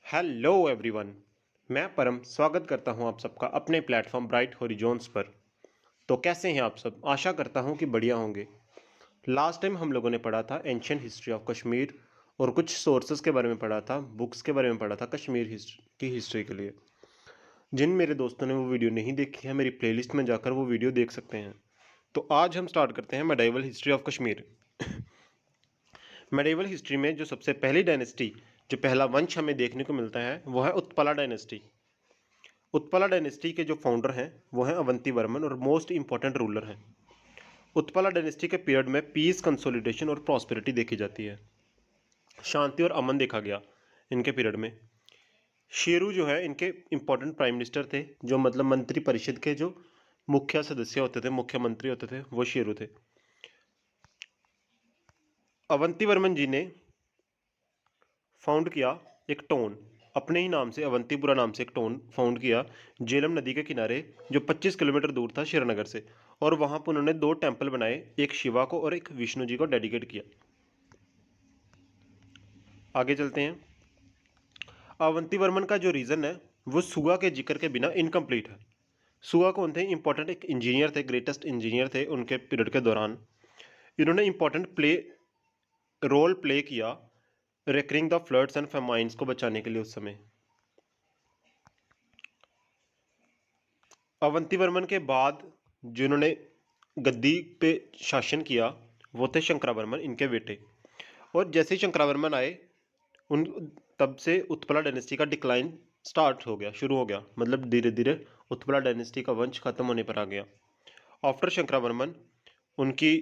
Hello everyone. मैं परम स्वागत करता हूं आप सबका अपने प्लेटफॉर्म ब्राइट हॉरिजॉन्स पर। तो कैसे हैं आप सब? आशा करता हूं कि बढ़िया होंगे। लास्ट टाइम हम लोगों ने पढ़ा था एंशियंट हिस्ट्री ऑफ कश्मीर और कुछ सोर्सेज के बारे में पढ़ा था, बुक्स के बारे में पढ़ा था कश्मीर की हिस्ट्री के लिए। जिन मेरे दोस्तों ने वो वीडियो नहीं देखी है, मेरी प्लेलिस्ट में जाकर वो वीडियो देख सकते हैं। तो आज हम स्टार्ट करते हैं medieval history of Kashmir. Medieval history में जो सबसे पहली डायनेस्टी, जो पहला वंश हमें देखने को मिलता है, वो है उत्पला डायनेस्टी। उत्पला डायनेस्टी के जो फाउंडर हैं वो हैं अवंती वर्मन और मोस्ट इंपॉर्टेंट रूलर हैं। उत्पला डायनेस्टी के पीरियड में पीस, कंसोलिडेशन और प्रॉस्पेरिटी देखी जाती है। शांति और अमन देखा गया इनके पीरियड में। शेरू जो है इनके इंपॉर्टेंट प्राइम मिनिस्टर थे, जो मतलब मंत्री परिषद के जो मुख्य सदस्य होते थे, मुख्यमंत्री होते थे, वो शेरू थे। अवंती वर्मन जी ने फाउंड किया एक टाउन, अपने ही नाम से, अवंतीपुरा नाम से एक टाउन फाउंड किया झेलम नदी के किनारे, जो 25 किलोमीटर दूर था श्रीनगर से। और वहां पर उन्होंने दो टेंपल बनाए, एक शिवा को और एक विष्णु जी को डेडिकेट किया। आगे चलते हैं। अवंती वर्मन का जो रीजन है वो सुगा के जिक्र के बिना इनकम्प्लीट है। सुगा कौन थे? इंपॉर्टेंट एक इंजीनियर थे, ग्रेटेस्ट इंजीनियर थे उनके पीरियड के दौरान। इन्होंने इंपॉर्टेंट रोल प्ले किया recurring the floods and famines को बचाने के लिए उस समय। अवंती वर्मन के बाद जिन्होंने गद्दी पे शासन किया वो थे शंकरावर्मन, इनके बेटे। और जैसे ही शंकरावर्मन आए, उन तब से उत्पला डायनेस्टी का डिक्लाइन स्टार्ट हो गया, शुरू हो गया। मतलब धीरे धीरे उत्पला डायनेस्टी का वंश खत्म होने पर आ गया। आफ्टर शंकरावर्मन, उनकी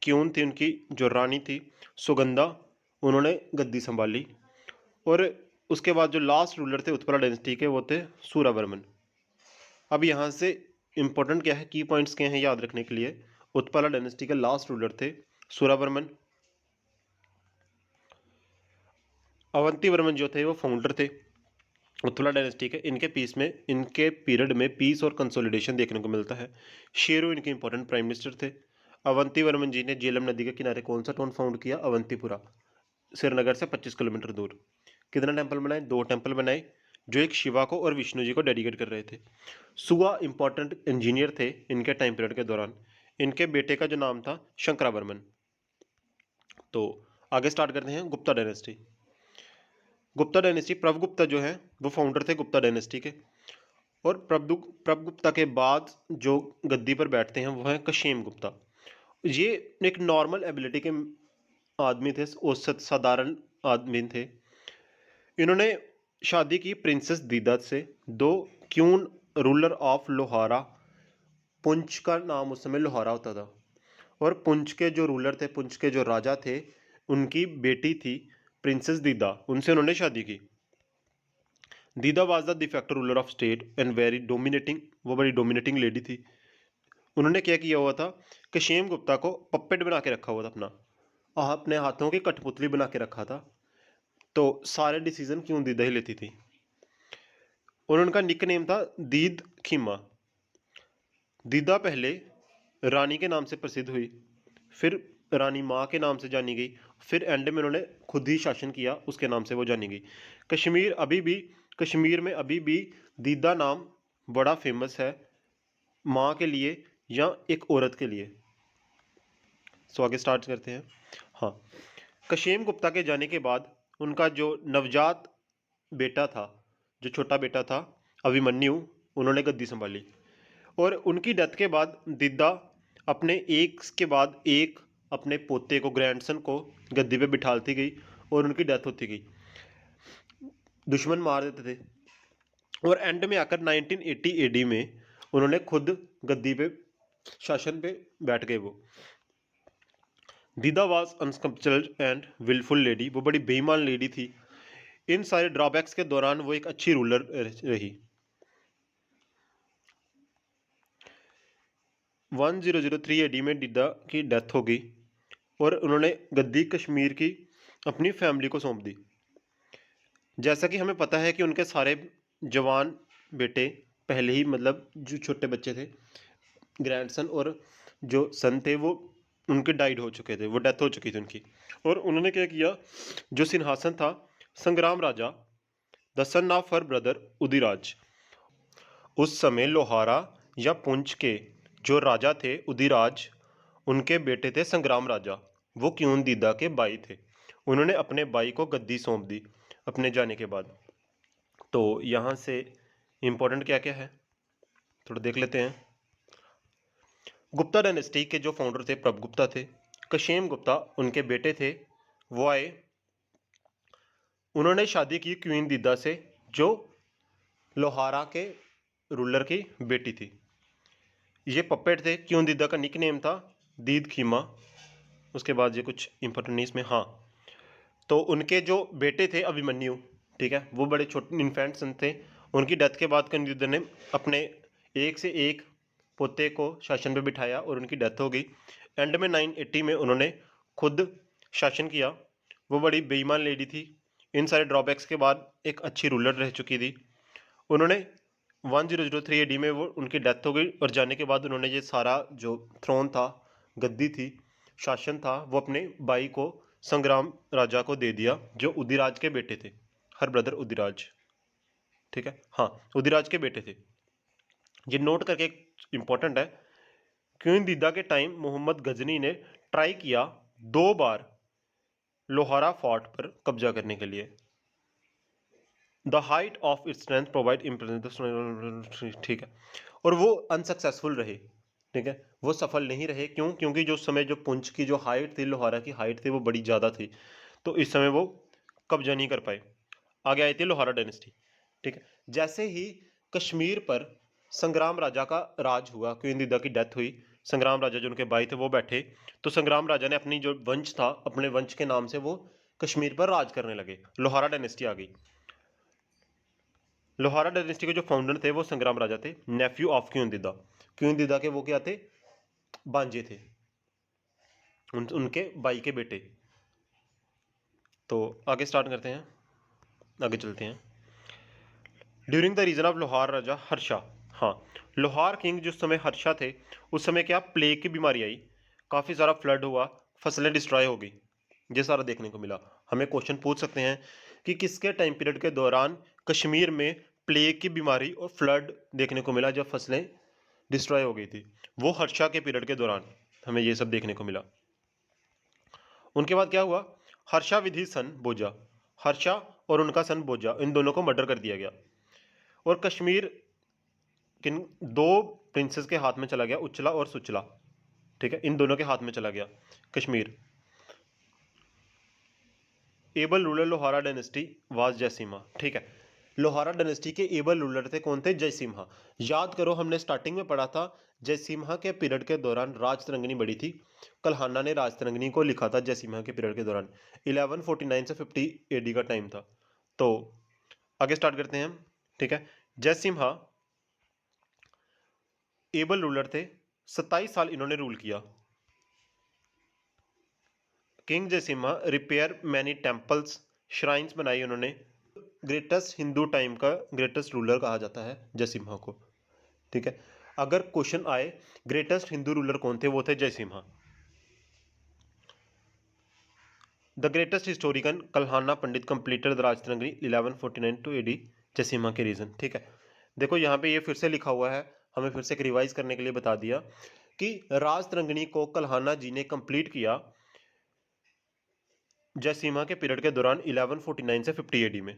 क्यून थी, उनकी जो रानी थी सुगंधा, उन्होंने गद्दी संभाली। और उसके बाद जो लास्ट रूलर थे उत्पला डायनेस्टी के, वो थे सूरावर्मन। अब यहाँ से इंपॉर्टेंट क्या है, की पॉइंट्स क्या हैं याद रखने के लिए। उत्पला डायनेस्टी के लास्ट रूलर थे सूरावर्मन। अवंती वर्मन जो थे वो फाउंडर थे उत्पला डायनेस्टी के। इनके पीरियड में पीस और कंसोलिडेशन देखने को मिलता है। शेरू इनके इंपॉर्टेंट प्राइम मिनिस्टर थे। अवंती वर्मन जी ने झेलम नदी के किनारे कौन सा टाउन फाउंड किया? अवंतीपुरा, श्रीनगर से 25 किलोमीटर दूर। कितना टेंपल बनाए? दो टेंपल बनाए, जो एक शिवा को और विष्णु जी को डेडिकेट कर रहे थे। सुगा इंपॉर्टेंट इंजीनियर थे इनके टाइम पीरियड के दौरान। इनके बेटे का जो नाम था शंकरावर्मन। तो आगे स्टार्ट करते हैं गुप्ता डायनेस्टी। गुप्ता डायनेस्टी, प्रभगुप्ता जो है वो फाउंडर थे गुप्ता डायनेस्टी के। और प्रभगुप्ता के बाद जो गद्दी पर बैठते हैं वो हैं कशेम गुप्ता। ये एक नॉर्मल एबिलिटी के आदमी थे, औसत साधारण आदमी थे। इन्होंने शादी की प्रिंसेस दीदा से, दो queen ruler of Lohara, Poonch का नाम उस समय लोहारा होता था। और पुंछ के जो रूलर थे, पुंछ के जो राजा थे, उनकी बेटी थी प्रिंसेस दीदा, उनसे उन्होंने शादी की। दीदा was the de facto ruler of state and very dominating, वो बड़ी डोमिनेटिंग लेडी थी। उन्होंने क्या किया हुआ था, कशेम गुप्ता को पप्पेट बना के रखा हुआ था, अपने हाथों की कठपुतली बना के रखा था। तो सारे डिसीजन क्यों दीदा ही लेती थी। और उनका निक नेम था दीद खीमा। दीदा पहले रानी के नाम से प्रसिद्ध हुई, फिर रानी माँ के नाम से जानी गई, फिर एंड में उन्होंने खुद ही शासन किया, उसके नाम से वो जानी गई। कश्मीर में अभी भी दीदा नाम बड़ा फेमस है, माँ के लिए या एक औरत के लिए। सो आगे स्टार्ट करते हैं। हाँ, कशेम गुप्ता के जाने के बाद उनका जो नवजात बेटा था, जो छोटा बेटा था अभिमन्यु, उन्होंने गद्दी संभाली। और उनकी डेथ के बाद दिद्दा अपने एक के बाद एक अपने पोते को, ग्रैंडसन को गद्दी पे बिठालती गई और उनकी डेथ होती गई, दुश्मन मार देते थे। और एंड में आकर 1980 एडी में उन्होंने खुद गद्दी पे, शासन पे बैठ गए। वो दीदा वाज अनस्कल्पचर्ड एंड विलफुल लेडी, वो बड़ी बेईमान लेडी थी। इन सारे ड्रॉबैक्स के दौरान वो एक अच्छी रूलर रही। 1003 एडी में दीदा की डेथ हो गई और उन्होंने गद्दी कश्मीर की अपनी फैमिली को सौंप दी। जैसा कि हमें पता है कि उनके सारे जवान बेटे पहले ही, मतलब जो छोटे बच्चे थे, ग्रैंडसन और जो सन थे, वो उनके डाइड हो चुके थे, वो डेथ हो चुकी थी उनकी। और उन्होंने क्या किया, जो सिंहासन था, Sangram Raja the son of her brother Udiraj. उस समय लोहारा या पुंछ के जो राजा थे उदिराज, उनके बेटे थे संग्राम राजा। वो क्यून दीदा के भाई थे। उन्होंने अपने भाई को गद्दी सौंप दी अपने जाने के बाद। तो यहाँ से इम्पोर्टेंट क्या क्या है थोड़ा देख लेते हैं। गुप्ता डायनेस्टी के जो फाउंडर थे प्रभगुप्ता थे। कशेम गुप्ता उनके बेटे थे। वो आए, उन्होंने शादी की क्वीन दीदा से जो लोहारा के रूलर की बेटी थी। ये पपेट थे। क्वीन दीदा का निक नेम था दीद खीमा। उसके बाद ये कुछ इंपॉर्टेंट नहीं इसमें। हाँ, तो उनके जो बेटे थे अभिमन्यु, ठीक है, वो बड़े छोटे इन्फेंट सन थे। उनकी डेथ के बाद कंजूदर ने अपने एक से एक पोते को शासन पे बिठाया और उनकी डेथ हो गई। एंड में 980 में उन्होंने खुद शासन किया। वो बड़ी बेईमान लेडी थी। इन सारे ड्रॉबैक्स के बाद एक अच्छी रूलर रह चुकी थी। उन्होंने 1003 एडी में वो उनकी डेथ हो गई और जाने के बाद उन्होंने ये सारा जो थ्रोन था, गद्दी थी, शासन था, वो अपने भाई को संग्राम राजा को दे दिया जो उदिराज के बेटे थे। हर ब्रदर उदिराज, ठीक है, हाँ, उदिराज के बेटे थे। ये नोट करके इंपॉर्टेंट है। क्वीन दीदा के टाइम मोहम्मद गजनी ने ट्राई किया 2 बार लोहारा फोर्ट पर कब्जा करने के लिए। The height of its strength provide impressive, ठीक है, और वो अनसक्सेसफुल रहे। ठीक है, वो सफल नहीं रहे। क्यों? क्योंकि जो समय जो पुंछ की जो हाइट थी, लोहारा की हाइट थी, वो बड़ी ज़्यादा थी, तो इस समय वो कब्जा नहीं कर पाए। आगे आई थी लोहारा डायनेस्टी। ठीक है, जैसे ही कश्मीर पर संग्राम राजा का राज हुआ, क्वीन दीदा की डेथ हुई, संग्राम राजा जो उनके भाई थे वो बैठे, तो संग्राम राजा ने अपनी जो वंश था, अपने वंश के नाम से वो कश्मीर पर राज करने लगे। लोहारा डायनेस्टी आ गई। लोहारा डायनेस्टी के जो फाउंडर थे वो संग्राम राजा थे, नेफ्यू ऑफ क्वीन दीदा। क्वीन दीदा के वो क्या थे? बांजे थे, उनके भाई के बेटे। तो आगे स्टार्ट करते हैं, आगे चलते हैं। ड्यूरिंग द रीजन ऑफ लोहार राजा हर्षा, हाँ, लोहार किंग जिस समय हर्षा थे, उस समय क्या प्लेग की बीमारी आई, काफ़ी सारा फ्लड हुआ, फसलें डिस्ट्रॉय हो गई। ये सारा देखने को मिला। हमें क्वेश्चन पूछ सकते हैं कि किसके टाइम पीरियड के दौरान कश्मीर में प्लेग की बीमारी और फ्लड देखने को मिला जब फसलें डिस्ट्रॉय हो गई थी? वो हर्षा के पीरियड के दौरान हमें ये सब देखने को मिला। उनके बाद क्या हुआ? हर्षा विधि सन बोजा, हर्षा और उनका सन बोजा, इन दोनों को मर्डर कर दिया गया और कश्मीर किन 2 प्रिंसेस के हाथ में चला गया, उच्चला और सुचला। ठीक है, इन दोनों के हाथ में चला गया Kashmir. Able ruler Lohara dynasty was Jayasimha. ठीक है, लोहारा डायनेस्टी के एबल रूलर थे कौन थे? जयसिम्हा। याद करो, हमने स्टार्टिंग में पढ़ा था जयसिम्हा के पीरियड के दौरान राजतरंगिनी बढ़ी थी। कल्हाना ने राजतरंगिनी को लिखा था जयसिम्हा के पीरियड के दौरान। 1149 से 50 एडी का टाइम था। तो आगे स्टार्ट करते हैं हम। ठीक है, जयसिम्हा एबल रूलर थे, 27 साल इन्होंने रूल किया। King Jayasimha repair many temples, shrines बनाई उन्होंने। ग्रेटेस्ट हिंदू टाइम का ग्रेटेस्ट रूलर कहा जाता है जयसिम्हा को। ठीक है, अगर क्वेश्चन आए ग्रेटेस्ट हिंदू रूलर कौन थे, वो थे Jayasimha. The greatest historian Kalhana Pandit completed the Rajatarangini 1149 to AD Jayasimha के रीजन। ठीक है, देखो यहाँ पे ये फिर से लिखा हुआ है, हमें फिर से एक रिवाइज करने के लिए बता दिया कि राजतरंगिनी को कल्हाना जी ने कंप्लीट किया जयसिम्हा के पीरियड के दौरान 1149 से 50 एडी में।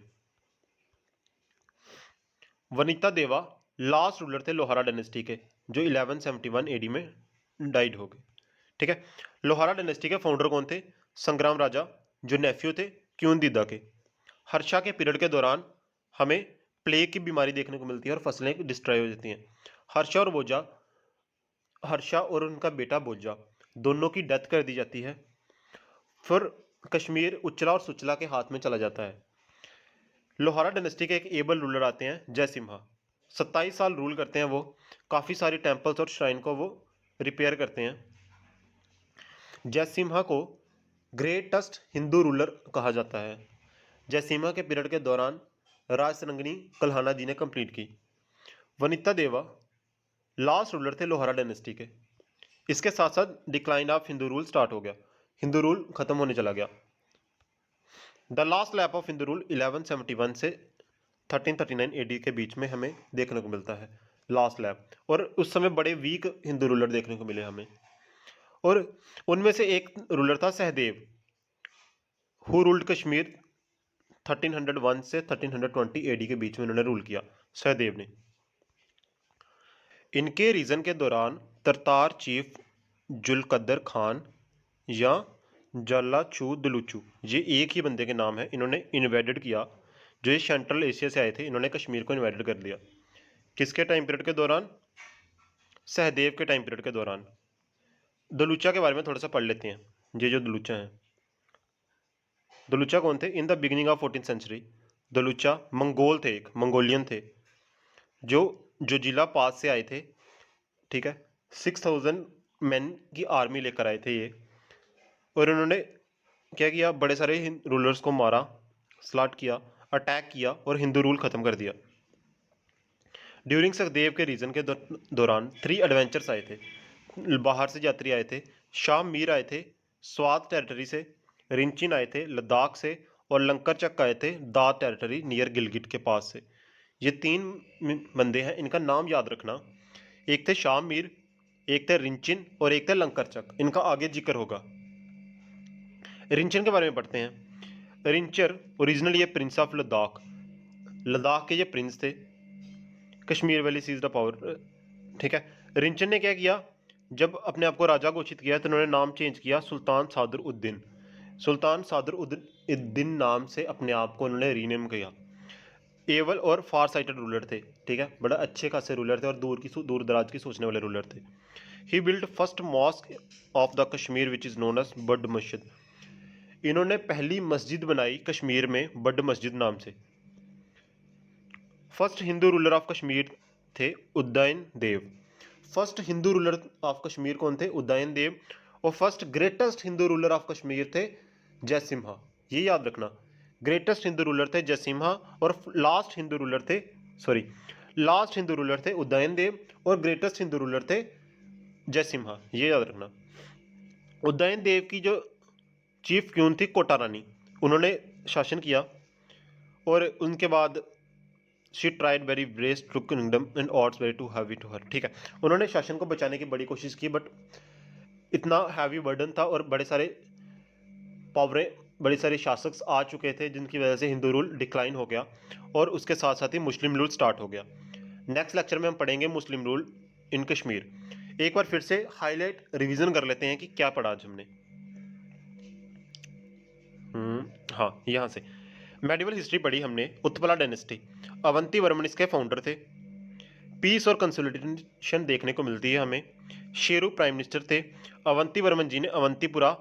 वनिता देवा लास्ट रूलर थे लोहारा डायनेस्टी के, जो 1171 एडी में डाइड हो गए। ठीक है, लोहारा डायनेस्टी के फाउंडर कौन थे? संग्राम राजा, जो नेफ्यू थे क्यून दीदा के। हर्षा के पीरियड के दौरान हमें प्लेग की बीमारी देखने को मिलती है और फसलें डिस्ट्रॉय हो जाती हैं। हर्षा और बोजा, हर्षा और उनका बेटा बोजा, दोनों की डेथ कर दी जाती है। फिर कश्मीर उच्चला और सुचला के हाथ में चला जाता है। लोहारा डायनेस्टी के एक एबल रूलर आते हैं जयसिम्हा। 27 साल रूल करते हैं वो। काफ़ी सारी टेम्पल्स और श्राइन को वो रिपेयर करते हैं। जयसिम्हा को ग्रेटेस्ट हिंदू रूलर कहा जाता है। जयसिम्हा के पीरियड के दौरान राजतरंगिनी कल्हाना जी ने कंप्लीट की। वनिता देवा लास्ट रूलर थे लोहारा डायनेस्टी के। इसके साथ साथ decline of Hindu rule start हो गया, हिंदू रूल खत्म होने चला गया। The last lap of Hindu rule 1171 से 1339 AD के बीच में हमें देखने को मिलता है लास्ट लैब। और उस समय बड़े वीक हिंदू रूलर देखने को मिले हमें, और उनमें से एक रूलर था सहदेव, हु रूल्ड कश्मीर 1301 से 1320 AD के बीच में इन्होंने रूल किया, सहदेव ने। इनके रीजन के दौरान तरतार चीफ जुल्कदर खान या जल्ला चू दलूचू, ये एक ही बंदे के नाम है, इन्होंने इन्वेडेड किया, जो ये सेंट्रल एशिया से आए थे, इन्होंने कश्मीर को इन्वेडेड कर लिया। किसके टाइम पीरियड के दौरान? सहदेव के टाइम पीरियड के दौरान। दलूचा के बारे में थोड़ा सा पढ़ लेते हैं। ये जो दलूचा हैं, दलूचा कौन थे? In the beginning of 14th century Dulucha Mongol थे, एक मंगोलियन थे, जो जो जिला पास से आए थे, ठीक है। 6000 मैन की आर्मी लेकर आए थे ये, और उन्होंने क्या किया? बड़े सारे रूलर्स को मारा, स्लाट किया, अटैक किया और हिंदू रूल खत्म कर दिया। ड्यूरिंग सहदेव के रीजन के दौरान 3 एडवेंचर्स आए थे, बाहर से यात्री आए थे। शाम मीर आए थे स्वात टेरिटरी से, रिंचिन आए थे लद्दाख से, और लंकर चक आए थे दाद टेरिटरी नियर गिलगिट के पास से। ये 3 बंदे हैं, इनका नाम याद रखना। एक थे शाम मीर, एक थे रिंचिन और एक थे लंकर चक। इनका आगे जिक्र होगा। रिंचन के बारे में पढ़ते हैं। रिंचर ओरिजिनली ये प्रिंस ऑफ लद्दाख, लद्दाख के ये प्रिंस थे। Kashmir valley seize the power, ठीक है। रिंचन ने क्या किया? जब अपने आप को राजा घोषित किया तो उन्होंने नाम चेंज किया सुल्तान सादर उद्दीन। सुल्तान सादर उद्दीन नाम से अपने आप को उन्होंने रीनेम किया। एवल और फार साइटेड रूलर थे, ठीक है, बड़ा अच्छे खासे रूलर थे और दूर दराज की सोचने वाले रूलर थे। He build first mosque of the Kashmir which is known as Bud Masjid. इन्होंने पहली मस्जिद बनाई कश्मीर में बड मस्जिद नाम से। First Hindu ruler of Kashmir थे Udayan Dev. First Hindu ruler of Kashmir कौन थे? उदयन देव। और first greatest Hindu ruler of Kashmir थे जयसिम्हा, ये याद रखना। ग्रेटेस्ट हिंदू रूलर थे जयसिम्हा, और लास्ट हिंदू रूलर थे उदयन देव, और ग्रेटेस्ट हिंदू रूलर थे जयसिम्हा, ये याद रखना। उदयन देव की जो चीफ क्यून थी कोटा रानी, उन्होंने शासन किया, और उनके बाद she tried very breast to kingdom and odds very to heavy to her, ठीक है। उन्होंने शासन को बचाने की बड़ी कोशिश की, बट इतना हैवी बर्डन था और बड़े सारे शासक आ चुके थे, जिनकी वजह से हिंदू रूल डिक्लाइन हो गया, और उसके साथ साथ ही मुस्लिम रूल स्टार्ट हो गया। नेक्स्ट लेक्चर में हम पढ़ेंगे मुस्लिम रूल इन कश्मीर। एक बार फिर से हाईलाइट रिवीजन कर लेते हैं कि क्या पढ़ा आज हमने। हाँ, यहाँ से मेडिवल हिस्ट्री पढ़ी हमने। उत्पला डायनेस्टी, अवंती वर्मन इसके फाउंडर थे। पीस और कंसोलिडेशन देखने को मिलती है हमें। शेरू प्राइम मिनिस्टर थे। अवंती वर्मन जी ने अवंतीपुरा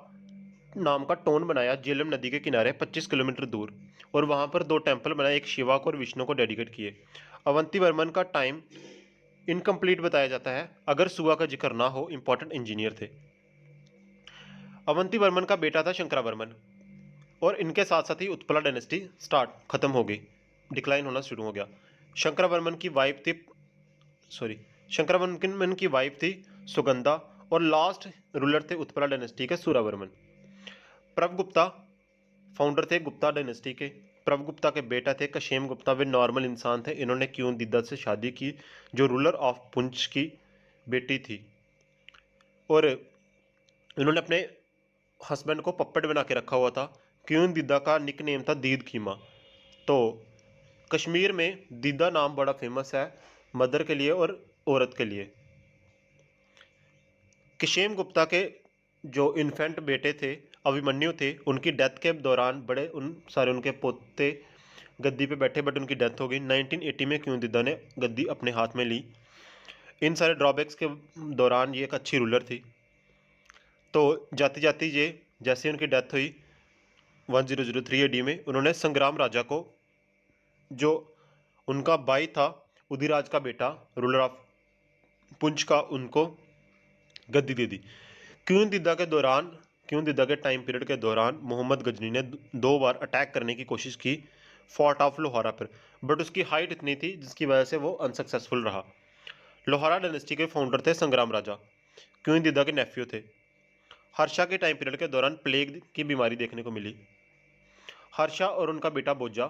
नाम का टाउन बनाया झेलम नदी के किनारे 25 किलोमीटर दूर, और वहाँ पर 2 टेम्पल बनाए, एक शिवा को और विष्णु को डेडिकेट किए। अवंती वर्मन का टाइम इनकम्प्लीट बताया जाता है अगर सुआ का जिक्र ना हो, इंपॉर्टेंट इंजीनियर थे। अवंती वर्मन का बेटा था शंकरावर्मन, और इनके साथ साथ ही उत्पला डायनेस्टी खत्म हो गई, डिक्लाइन होना शुरू हो गया। शंकरावर्मन की वाइफ थी सुगंधा, और लास्ट रूलर थे उत्पला डायनेस्टी के सूरावर्मन। प्रभगुप्ता फाउंडर थे गुप्ता डायनेस्टी के। प्रभगुप्ता के बेटा थे कशेम गुप्ता, वे नॉर्मल इंसान थे। इन्होंने क्यून दिद्दा से शादी की, जो रूलर ऑफ पुंछ की बेटी थी, और इन्होंने अपने हस्बैंड को पप्पेट बना के रखा हुआ था। क्यून दिद्दा का निक नेम था दीद खीमा। तो कश्मीर में दिद्दा नाम बड़ा फेमस है मदर के लिए और औरत के लिए। कशेम गुप्ता के जो इन्फेंट बेटे थे अभिमन्यु थे, उनकी डेथ के दौरान उनके पोते गद्दी पे बैठे, बट उनकी डेथ हो गई। 1980 में क्यून दिद्दा ने गद्दी अपने हाथ में ली। इन सारे ड्रॉबैक्स के दौरान ये एक अच्छी रूलर थी। तो जाती जाती ये जैसे उनकी डेथ हुई 1003 AD में, उन्होंने संग्राम राजा को, जो उनका भाई था उदिराज का बेटा रूलर ऑफ पुंछ का, उनको गद्दी दे दी। क्यून दिद्दा के टाइम पीरियड के दौरान मोहम्मद गजनी ने 2 बार अटैक करने की कोशिश की फोर्ट ऑफ लोहारा पर, बट उसकी हाइट इतनी थी जिसकी वजह से वो अनसक्सेसफुल रहा। लोहारा डायनेस्टी के फाउंडर थे संग्राम राजा, क्यून दिद्दा के नेफ्यू थे। हर्षा के टाइम पीरियड के दौरान प्लेग की बीमारी देखने को मिली। हर्षा और उनका बेटा बोजा,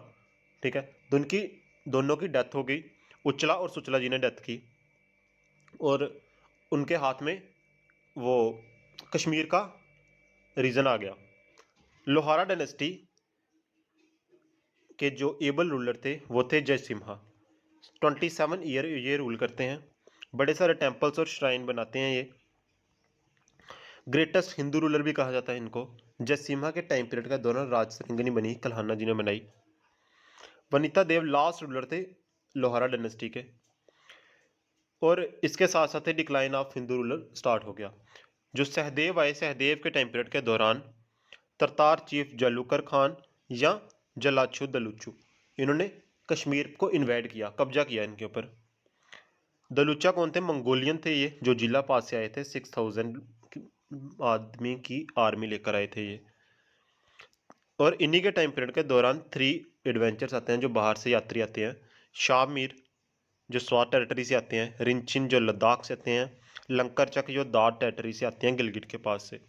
ठीक है, तो उनकी दोनों की डेथ हो गई। उचला और सुचला जी ने डेथ की और उनके हाथ में वो कश्मीर का रीजन आ गया। लोहारा डायनेस्टी के जो एबल रूलर थे वो थे जयसिम्हा। 27 ईयर ये रूल करते हैं। बड़े सारे टेम्पल्स और श्राइन बनाते हैं ये। ग्रेटेस्ट हिंदू रूलर भी कहा जाता है इनको। जयसिम्हा के टाइम पीरियड का दौरान राजतरंगिणी बनी, कल्हाना जी ने बनाई। वनिता देव लास्ट रूलर थे लोहारा डायनेस्टी के। और इसके साथ साथ ही decline of Hindu ruler start हो गया। जो सहदेव आए, सहदेव के टाइम पीरियड के दौरान तरतार चीफ जलूकर खान या जलाच्छू दलूचू, इन्होंने कश्मीर को इन्वेड किया, कब्जा किया इनके ऊपर। दलूचा कौन थे? मंगोलियन थे ये, जो जिला पास से आए थे। 6000 आदमी की आर्मी लेकर आए थे ये। और इन्हीं के टाइम पीरियड के दौरान 3 एडवेंचर्स आते हैं जो बाहर से यात्री आते हैं। शाह मीर जो स्वात टेरिटरी से आते हैं, रिंचिन जो लद्दाख से आते हैं, लंकरचक जो दाद टेरिटरी से आते हैं गिलगिट के पास से।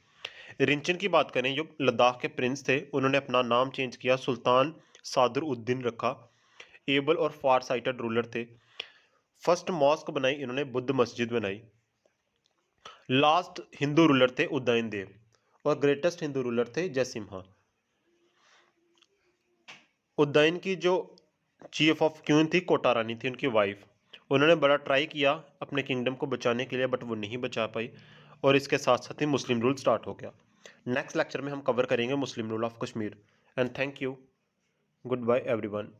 रिंचिन की बात करें, जो लद्दाख के प्रिंस थे, उन्होंने अपना नाम चेंज किया, सुल्तान सादर उद्दीन रखा। एबल और फार साइटेड रूलर थे। फर्स्ट मॉस्क बनाई इन्होंने, बुद्ध मस्जिद बनाई। लास्ट हिंदू रूलर थे उदयन देव और ग्रेटेस्ट हिंदू रूलर थे जयसिम्हा। उदयन की जो चीफ ऑफ क्वीन थी कोटा रानी थी उनकी वाइफ। उन्होंने बड़ा ट्राई किया अपने किंगडम को बचाने के लिए, बट वो नहीं बचा पाई। और इसके साथ साथ ही मुस्लिम रूल स्टार्ट हो गया। नेक्स्ट लेक्चर में हम कवर करेंगे Muslim rule of Kashmir. And thank you. Goodbye everyone.